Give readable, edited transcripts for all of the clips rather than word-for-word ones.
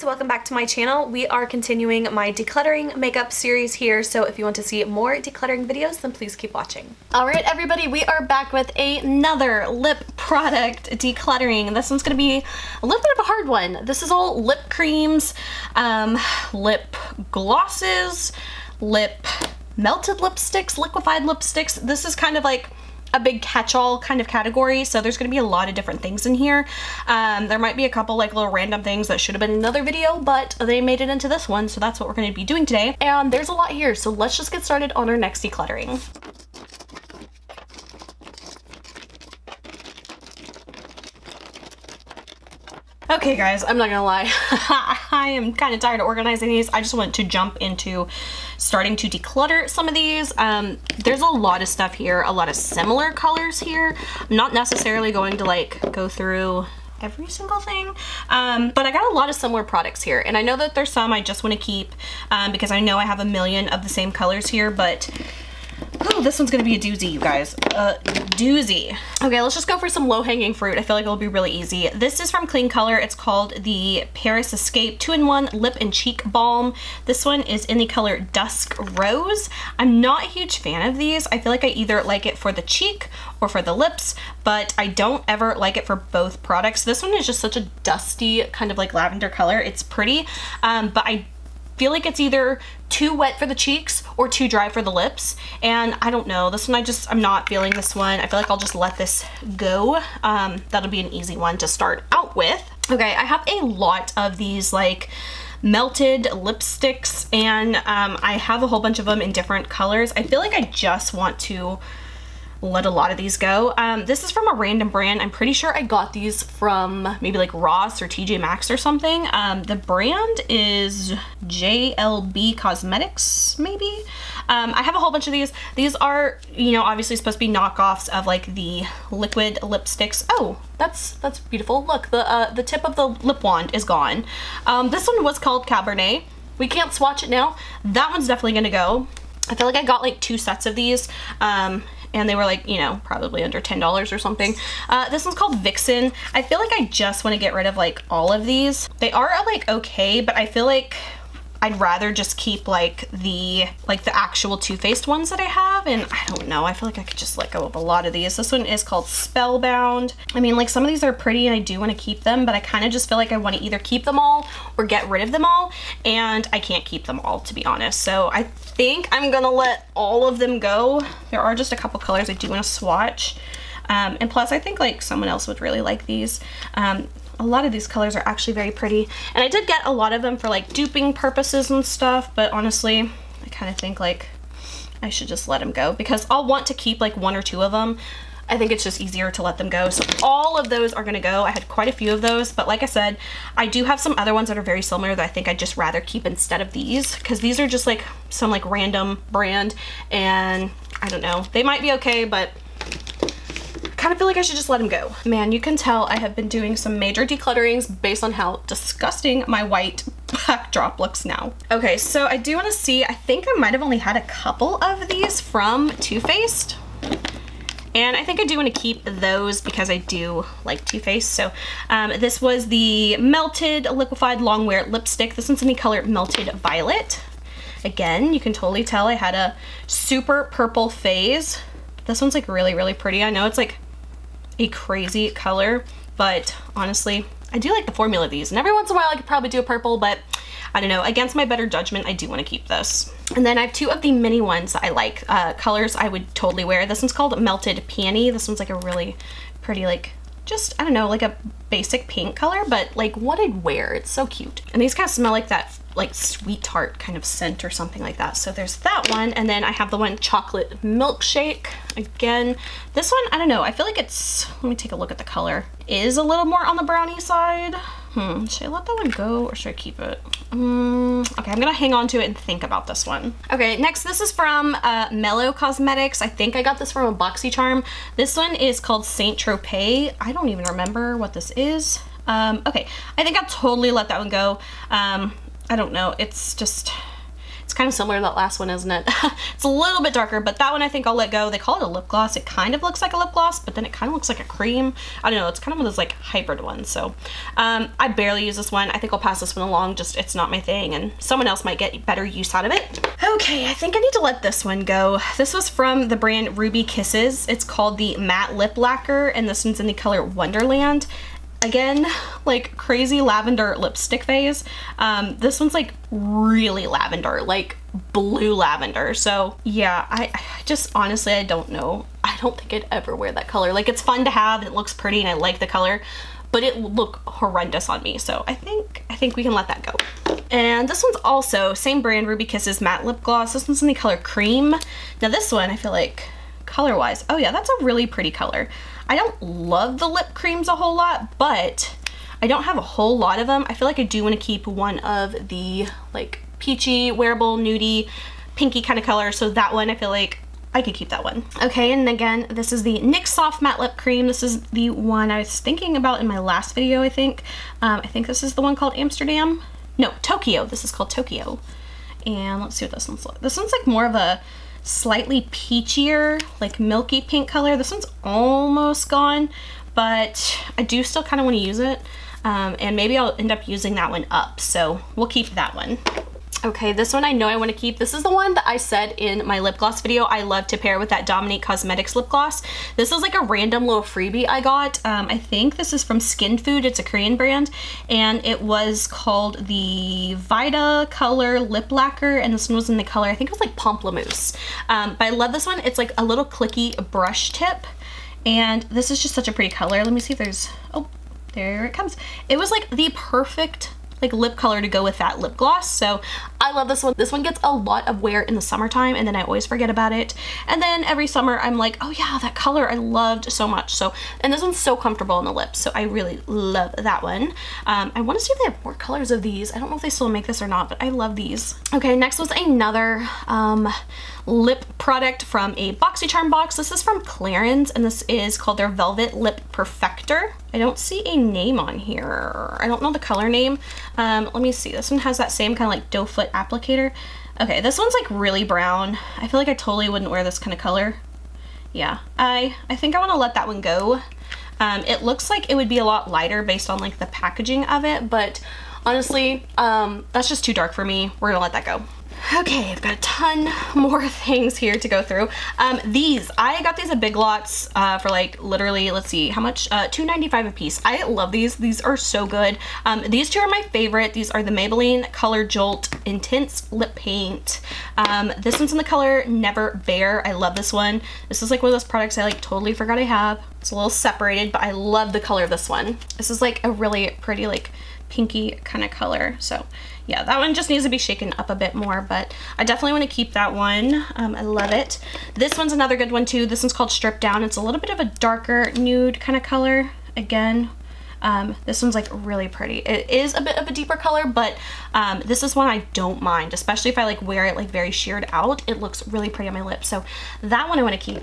welcome back to my channel. We are continuing my decluttering makeup series here, so if you want to see more decluttering videos, then please keep watching. Alright everybody, we are back with another lip product decluttering. This one's gonna be a little bit of a hard one. This is all lip creams, lip glosses, melted lipsticks, liquefied lipsticks. This is kind of like a big catch-all kind of category, so there's going to be a lot of different things in here. There might be a couple like little random things that should have been in another video, but they made it into this one, so that's what we're going to be doing today. And there's a lot here, so let's just get started on our next decluttering. Okay guys, I'm not gonna lie, I am kind of tired of organizing these. I just want to jump into starting to declutter some of these. There's a lot of stuff here, a lot of similar colors here. I'm not necessarily going to like go through every single thing, but I got a lot of similar products here, and I know that there's some I just want to keep because I know I have a million of the same colors here, but oh, this one's gonna be a doozy, you guys. Doozy. Okay, let's just go for some low-hanging fruit. I feel like it'll be really easy. This is from Clean Color. It's called the Paris Escape 2-in-1 Lip and Cheek Balm. This one is in the color Dusk Rose. I'm not a huge fan of these. I feel like I either like it for the cheek or for the lips, but I don't ever like it for both products. This one is just such a dusty kind of like lavender color. It's pretty, but I feel like it's either too wet for the cheeks or too dry for the lips, and I don't know. This one I'm not feeling this one. I feel like I'll just let this go. That'll be an easy one to start out with. Okay, I have a lot of these like melted lipsticks, and I have a whole bunch of them in different colors. I feel like I just want to let a lot of these go. This is from a random brand. I'm pretty sure I got these from maybe like Ross or TJ Maxx or something. The brand is JLB Cosmetics, maybe. I have a whole bunch of these. These are, you know, obviously supposed to be knockoffs of like the liquid lipsticks. Oh, that's beautiful. Look, the tip of the lip wand is gone. This one was called Cabernet. We can't swatch it now. That one's definitely gonna go. I feel like I got like 2 sets of these. And they were like, you know, probably under $10 or something. This one's called Vixen. I feel like I just want to get rid of like all of these. They are like okay, but I feel like I'd rather just keep like the actual Too Faced ones that I have, and I don't know, I feel like I could just let go of a lot of these. This one is called Spellbound. I mean, like, some of these are pretty and I do want to keep them, but I kind of just feel like I want to either keep them all or get rid of them all, and I can't keep them all, to be honest. So I think I'm gonna let all of them go. There are just a couple colors I do want to swatch, and plus I think like someone else would really like these. A lot of these colors are actually very pretty, and I did get a lot of them for like duping purposes and stuff, but honestly I kind of think like I should just let them go because I'll want to keep like 1 or 2 of them. I think it's just easier to let them go. So all of those are gonna go. I had quite a few of those, but like I said, I do have some other ones that are very similar that I think I'd just rather keep instead of these, because these are just like some like random brand, and I don't know, they might be okay, but kind of feel like I should just let them go. Man, you can tell I have been doing some major declutterings based on how disgusting my white backdrop looks now. Okay, so I do want to see, I think I might have only had a couple of these from Too Faced, and I think I do want to keep those because I do like Too Faced. So this was the Melted Liquefied Longwear Lipstick. This one's in the color Melted Violet. Again, you can totally tell I had a super purple phase. This one's like really, really pretty. I know it's like a crazy color, but honestly, I do like the formula of these. And every once in a while I could probably do a purple, but I don't know, against my better judgment, I do want to keep this. And then I have 2 of the mini ones that I like, colors I would totally wear. This one's called Melted Peony. This one's like a really pretty, like, just, I don't know, like a basic pink color, but like what I'd wear. It's so cute. And these kind of smell like that, like sweet tart kind of scent or something like that. So there's that one. And then I have the one Chocolate Milkshake. Again, this one, I don't know, I feel like it's, let me take a look at the color, is a little more on the brownie side. Should I let that one go or should I keep it? Okay, I'm gonna hang on to it and think about this one. Okay, next, this is from Mellow Cosmetics. I think I got this from a BoxyCharm. This one is called Saint Tropez. I don't even remember what this is. Okay, I think I'll totally let that one go. I don't know, it's kind of similar to that last one, isn't it? It's a little bit darker, but that one I think I'll let go. They call it a lip gloss. It kind of looks like a lip gloss, but then it kind of looks like a cream. I don't know, it's kind of one of those like hybrid ones. So I barely use this one. I think I'll pass this one along, just it's not my thing, and someone else might get better use out of it. Okay, I think I need to let this one go. This was from the brand Ruby Kisses. It's called the Matte Lip Lacquer, and this one's in the color Wonderland. Again, like crazy lavender lipstick phase. This one's like really lavender, like blue lavender. So yeah, I just honestly, I don't know. I don't think I'd ever wear that color. Like, it's fun to have, it looks pretty, and I like the color, but it would look horrendous on me. So I think we can let that go. And this one's also same brand, Ruby Kisses Matte Lip Gloss. This one's in the color Cream. Now this one, I feel like color wise, oh yeah, that's a really pretty color. I don't love the lip creams a whole lot, but I don't have a whole lot of them. I feel like I do want to keep one of the like peachy, wearable, nudie, pinky kind of color. So that one, I feel like I could keep that one. Okay, and again, this is the NYX Soft Matte Lip Cream. This is the one I was thinking about in my last video, I think. I think this is the one called Amsterdam. No, Tokyo. This is called Tokyo. And let's see what this one's like. This one's like more of a slightly peachier, like milky pink color. This one's almost gone, but I do still kind of want to use it. And maybe I'll end up using that one up. So we'll keep that one. Okay, this one I know I want to keep. This is the one that I said in my lip gloss video I love to pair with that Dominique Cosmetics lip gloss. This is like a random little freebie I got. I think this is from Skin Food. It's a Korean brand, and it was called the Vita Color Lip Lacquer, and this one was in the color, I think it was like Pamplemousse. But I love this one. It's like a little clicky brush tip, and this is just such a pretty color. Let me see if there's, oh, there it comes. It was like the perfect like lip color to go with that lip gloss. So I love this one. This one gets a lot of wear in the summertime, and then I always forget about it. And then every summer I'm like, oh yeah, that color I loved so much. So, and this one's so comfortable on the lips. So I really love that one. I want to see if they have more colors of these. I don't know if they still make this or not, but I love these. Okay, next was another lip product from a BoxyCharm box. This is from Clarins, and this is called their Velvet Lip Perfector. I don't see a name on here. I don't know the color name. Let me see. This one has that same kind of like doe foot applicator. Okay, this one's like really brown. I feel like I totally wouldn't wear this kind of color. Yeah, I think I want to let that one go. It looks like it would be a lot lighter based on like the packaging of it, but honestly, that's just too dark for me. We're gonna let that go. Okay, I've got a ton more things here to go through. These, I got these at Big Lots for like literally, let's see, how much? $2.95 a piece. I love these. These are so good. These two are my favorite. These are the Maybelline Color Jolt Intense Lip Paint. This one's in the color Never Bare. I love this one. This is like one of those products I like totally forgot I have. It's a little separated, but I love the color of this one. This is like a really pretty like pinky kind of color. So yeah, that one just needs to be shaken up a bit more, but I definitely want to keep that one. I love it. This one's another good one too. This one's called Strip Down. It's a little bit of a darker nude kind of color. Again, this one's like really pretty. It is a bit of a deeper color, but this is one I don't mind, especially if I like wear it like very sheared out. It looks really pretty on my lips. So that one I want to keep.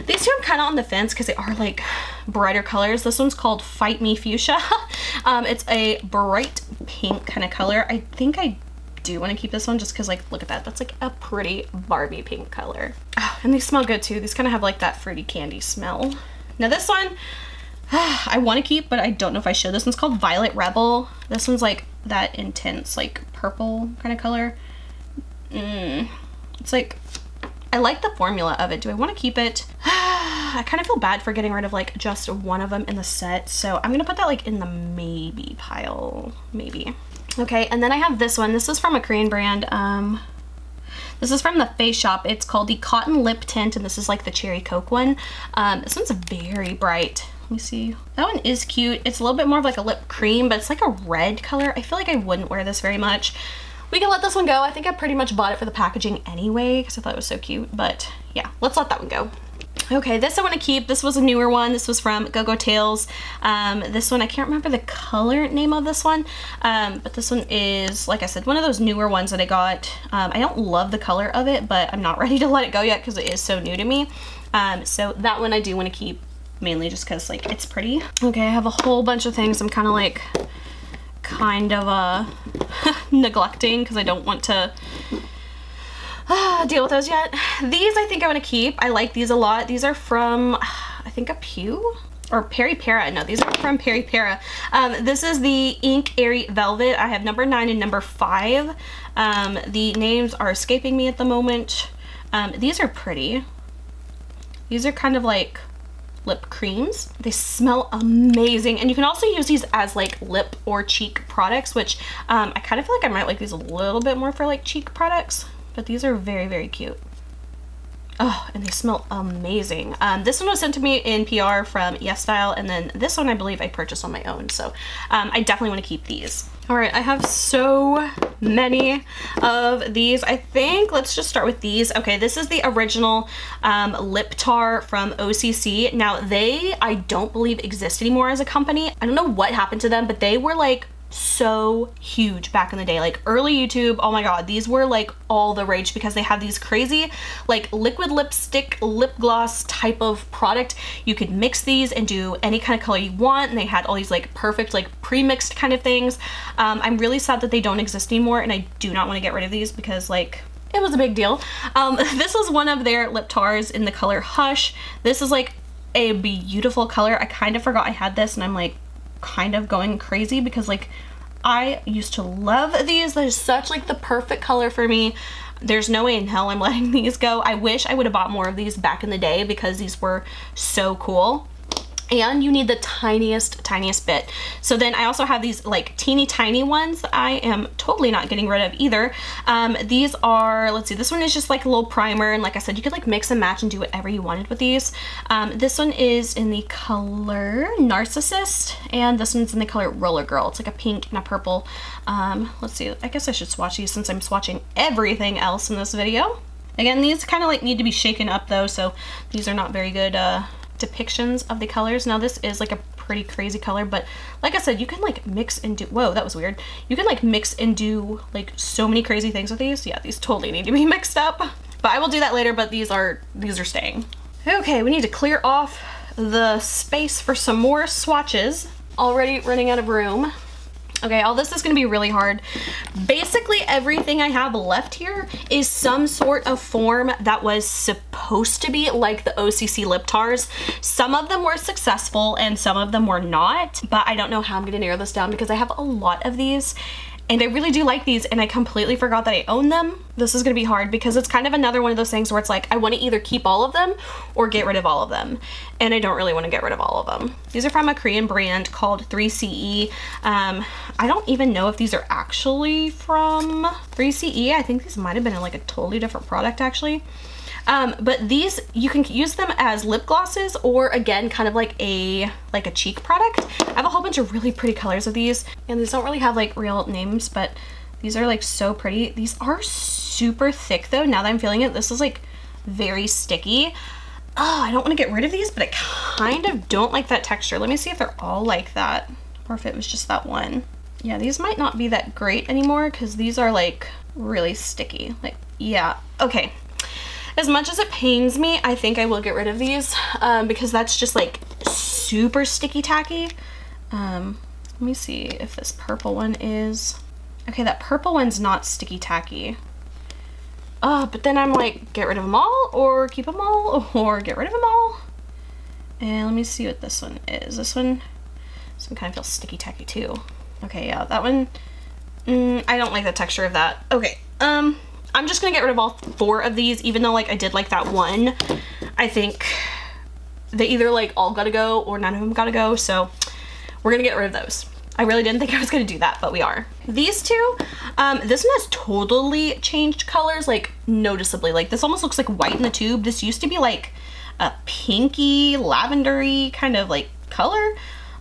These two I'm kind of on the fence because they are like brighter colors. This one's called Fight Me Fuchsia. It's a bright pink kind of color. I think I do want to keep this one just because like, look at that. That's like a pretty Barbie pink color. Oh, and these smell good too. These kind of have like that fruity candy smell. Now this one, I want to keep, but I don't know if I should. This one's called Violet Rebel. This one's like that intense, like purple kind of color. It's like, I like the formula of it. Do I want to keep it? I kind of feel bad for getting rid of like just one of them in the set. So I'm going to put that like in the maybe pile, maybe. Okay, and then I have this one. This is from a Korean brand. This is from the Face Shop. It's called the Cotton Lip Tint, and this is like the Cherry Coke one. This one's very bright. Let me see. That one is cute. It's a little bit more of like a lip cream, but it's like a red color. I feel like I wouldn't wear this very much. We can let this one go. I think I pretty much bought it for the packaging anyway because I thought it was so cute, but yeah, let's let that one go. Okay, this I want to keep. This was a newer one. This was from Go Go Tales. This one, I can't remember the color name of this one, but this one is, like I said, one of those newer ones that I got. I don't love the color of it, but I'm not ready to let it go yet because it is so new to me. So that one I do want to keep, mainly just because like it's pretty. Okay, I have a whole bunch of things I'm kind of neglecting because I don't want to deal with those yet. These I think I want to keep. I like these a lot. These are from, I think, a Pew or Peri Para. No, these are from Peri Para. This is the Ink Airy Velvet. I have number 9 and number 5. The names are escaping me at the moment. These are pretty. These are kind of like lip creams. They smell amazing, and you can also use these as like lip or cheek products, which I kind of feel like I might like these a little bit more for like cheek products, but these are very, very cute. Oh, and they smell amazing. This one was sent to me in PR from Yes Style, and then this one I believe I purchased on my own, so I definitely want to keep these. All right, I have so many of these. I think let's just start with these. Okay, this is the original lip tar from OCC. Now they, I don't believe exist anymore as a company. I don't know what happened to them, but they were like so huge back in the day, like early YouTube. Oh my god, these were like all the rage because they had these crazy like liquid lipstick lip gloss type of product. You could mix these and do any kind of color you want, and they had all these like perfect like pre-mixed kind of things. I'm really sad that they don't exist anymore, and I do not want to get rid of these because like it was a big deal. This was one of their lip tars in the color Hush. This is like a beautiful color. I kind of forgot I had this, and I'm like kind of going crazy because like I used to love these. They're such like the perfect color for me. There's no way in hell I'm letting these go. I wish I would have bought more of these back in the day because these were so cool. And you need the tiniest bit. So then I also have these like teeny tiny ones that I am totally not getting rid of either. These are, let's see, this one is just like a little primer, and like I said, you could like mix and match and do whatever you wanted with these. This one is in the color Narcissist, and this one's in the color Roller Girl. It's like a pink and a purple. Let's see, I guess I should swatch these since I'm swatching everything else in this video. Again, these kind of like need to be shaken up though, so these are not very good depictions of the colors. Now this is like a pretty crazy color, but like I said, you can like mix and do, whoa, that was weird. You can like mix and do like so many crazy things with these. Yeah, these totally need to be mixed up, but I will do that later, but these are staying. Okay, we need to clear off the space for some more swatches. Already running out of room. Okay, all this is gonna be really hard. Basically everything I have left here is some sort of form that was supposed to be like the OCC lip tars. Some of them were successful and some of them were not, but I don't know how I'm gonna narrow this down because I have a lot of these. And I really do like these, and I completely forgot that I own them. This is gonna be hard because it's kind of another one of those things where it's like, I wanna either keep all of them or get rid of all of them. And I don't really wanna get rid of all of them. These are from a Korean brand called 3CE. I don't even know if these are actually from 3CE. I think these might've been in like a totally different product actually. But these, you can use them as lip glosses or again, kind of like a cheek product. I have a whole bunch of really pretty colors of these, and these don't really have like real names, but these are like so pretty. These are super thick though. Now that I'm feeling it, this is like very sticky. Oh, I don't want to get rid of these, but I kind of don't like that texture. Let me see if they're all like that or if it was just that one. Yeah, these might not be that great anymore because these are like really sticky. Like, yeah, okay. As much as it pains me, I think I will get rid of these because that's just like super sticky tacky. Let me see if this purple one is. Okay, that purple one's not sticky tacky. But then I'm like, get rid of them all or keep them all or get rid of them all. And let me see what this one is. This one kind of feels sticky tacky too. Okay, yeah, that one, I don't like the texture of that. Okay, I'm just gonna get rid of all 4 of these, even though like I did like that one. I think they either like all gotta go or none of them gotta go, so we're gonna get rid of those. I really didn't think I was gonna do that, but we are. These two, this one has totally changed colors, like noticeably. Like this almost looks like white in the tube. This used to be like a pinky, lavendery kind of like color.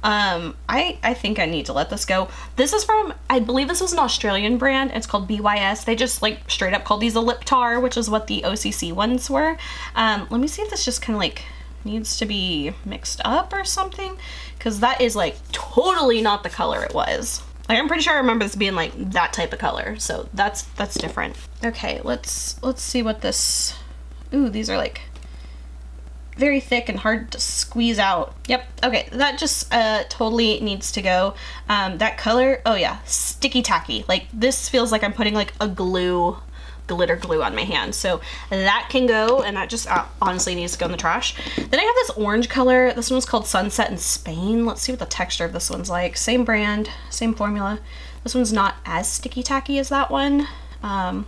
I think I need to let this go. This is from, I believe this was an Australian brand. It's called BYS. They just like straight up called these a lip tar, which is what the OCC ones were. Let me see if this just kind of like needs to be mixed up or something, because that is like totally not the color it was. Like I'm pretty sure I remember this being like that type of color, so that's different. Okay, let's see what this, ooh, these are like very thick and hard to squeeze out. Yep, okay, that just totally needs to go. That color, oh yeah, sticky tacky. Like this feels like I'm putting like a glue glitter glue on my hand. So that can go, and that just honestly needs to go in the trash. Then I have this orange color. This one's called Sunset in Spain. Let's see what the texture of this one's like. Same brand, same formula. This one's not as sticky tacky as that one. Yeah,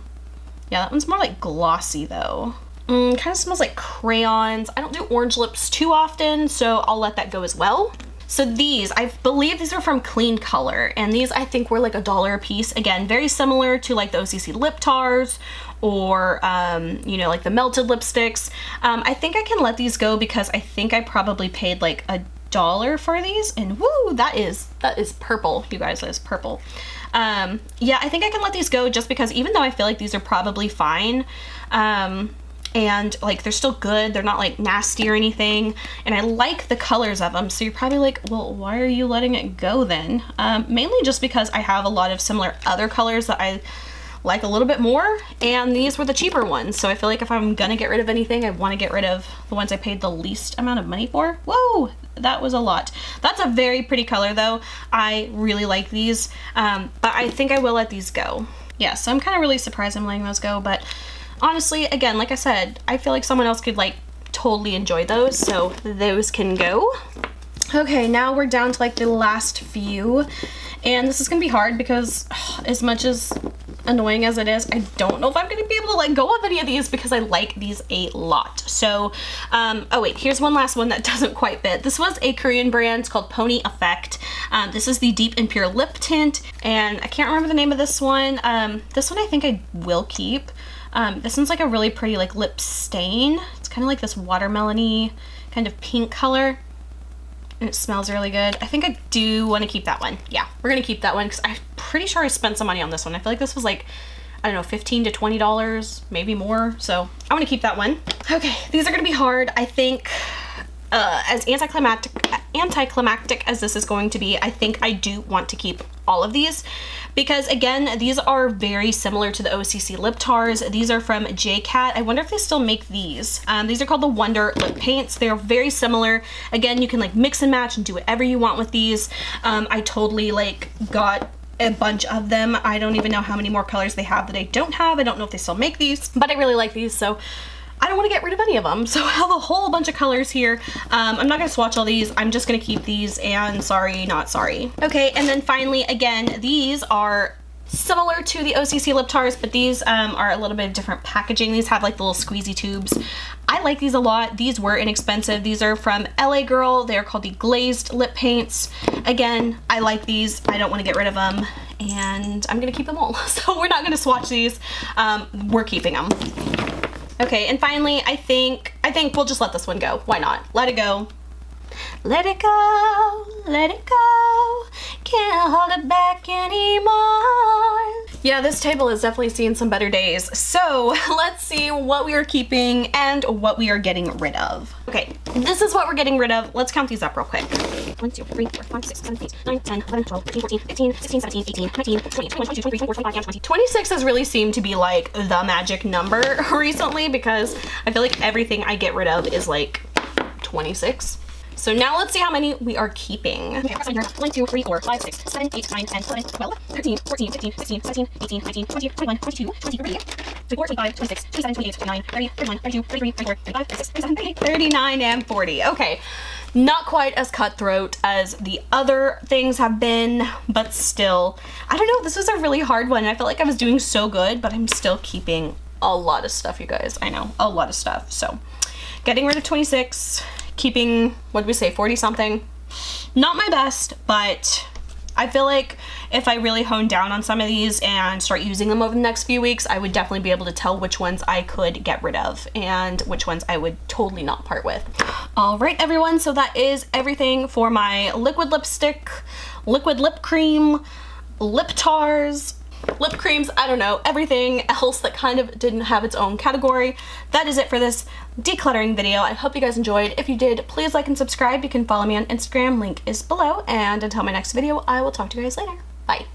that one's more like glossy though. Kind of smells like crayons. I don't do orange lips too often, so I'll let that go as well. So these, I believe these are from Clean Color, and these I think were like $1 a piece. Again, very similar to like the OCC lip tars or, you know, like the melted lipsticks. I think I can let these go because I think I probably paid like $1 for these, and woo, that is purple, you guys, that is purple. Yeah, I think I can let these go just because even though I feel like these are probably fine, and like they're still good, they're not like nasty or anything, and I like the colors of them. So you're probably like, well, why are you letting it go then? Mainly just because I have a lot of similar other colors that I like a little bit more, and these were the cheaper ones. So I feel like if I'm gonna get rid of anything, I want to get rid of the ones I paid the least amount of money for. Whoa, that was a lot. That's a very pretty color though. I really like these, but I think I will let these go. Yeah, so I'm kind of really surprised I'm letting those go, but honestly, again, like I said, I feel like someone else could like totally enjoy those, so those can go. Okay, now we're down to like the last few, and this is gonna be hard because as much as annoying as it is, I don't know if I'm gonna be able to let go of any of these because I like these a lot. So, oh wait, here's one last one that doesn't quite fit. This was a Korean brand, it's called Pony Effect. This is the Deep and Pure Lip Tint, and I can't remember the name of this one. This one I think I will keep. This one's like a really pretty like lip stain. It's kind of like this watermelon-y kind of pink color. And it smells really good. I think I do want to keep that one. Yeah, we're gonna keep that one because I'm pretty sure I spent some money on this one. I feel like this was like, I don't know, $15 to $20, maybe more. So I want to keep that one. Okay, these are gonna be hard. I think as anticlimactic as this is going to be, I think I do want to keep all of these because again, these are very similar to the OCC lip tars. These are from JCat. I wonder if they still make these. These are called the Wonder Lip Paints. They're very similar. Again, you can like mix and match and do whatever you want with these. I totally like got a bunch of them. I don't even know how many more colors they have that I don't have. I don't know if they still make these, but I really like these, so I don't want to get rid of any of them. So I have a whole bunch of colors here. I'm not going to swatch all these. I'm just going to keep these, and sorry, not sorry. Okay, and then finally, again, these are similar to the OCC lip tars, but these are a little bit of different packaging. These have like the little squeezy tubes. I like these a lot. These were inexpensive. These are from LA Girl. They're called the Glazed Lip Paints. Again, I like these. I don't want to get rid of them, and I'm going to keep them all. So we're not going to swatch these. We're keeping them. Okay, and finally, I think we'll just let this one go. Why not? Let it go. Let it go, let it go. Can't hold it back anymore. Yeah, this table has definitely seen some better days. So let's see what we are keeping and what we are getting rid of. Okay, this is what we're getting rid of. Let's count these up real quick. 1, 2, 3, 4, 5, 6, 7, 8, 9, 10, 11, 12, 13, 14, 15, 16, 17, 18, 19, 20, 21, 22, 23, 24, 25, 26. 26 has really seemed to be like the magic number recently because I feel like everything I get rid of is like 26. So now let's see how many we are keeping. Okay, 1, 2, 3, 4, 5, 6, 7, 8, 9, 10, 11, 12, 13, 14, 15, 16, 17, 18, 19, 20, 21, 22, 23, 24, 25, 26, 27, 28, 29, 30, 31, 32, 33, 34, 35, 36, 37, 38, 39, and 40. Okay, not quite as cutthroat as the other things have been, but still, I don't know, this was a really hard one. I felt like I was doing so good, but I'm still keeping a lot of stuff, you guys. I know, a lot of stuff. So, getting rid of 26, keeping, what did we say, 40 something. Not my best, but I feel like if I really hone down on some of these and start using them over the next few weeks, I would definitely be able to tell which ones I could get rid of and which ones I would totally not part with. All right, everyone, so that is everything for my liquid lipstick, liquid lip cream, lip tars, lip creams, I don't know, everything else that kind of didn't have its own category. That is it for this decluttering video. I hope you guys enjoyed. If you did, please like and subscribe. You can follow me on Instagram, link is below, and until my next video, I will talk to you guys later. Bye.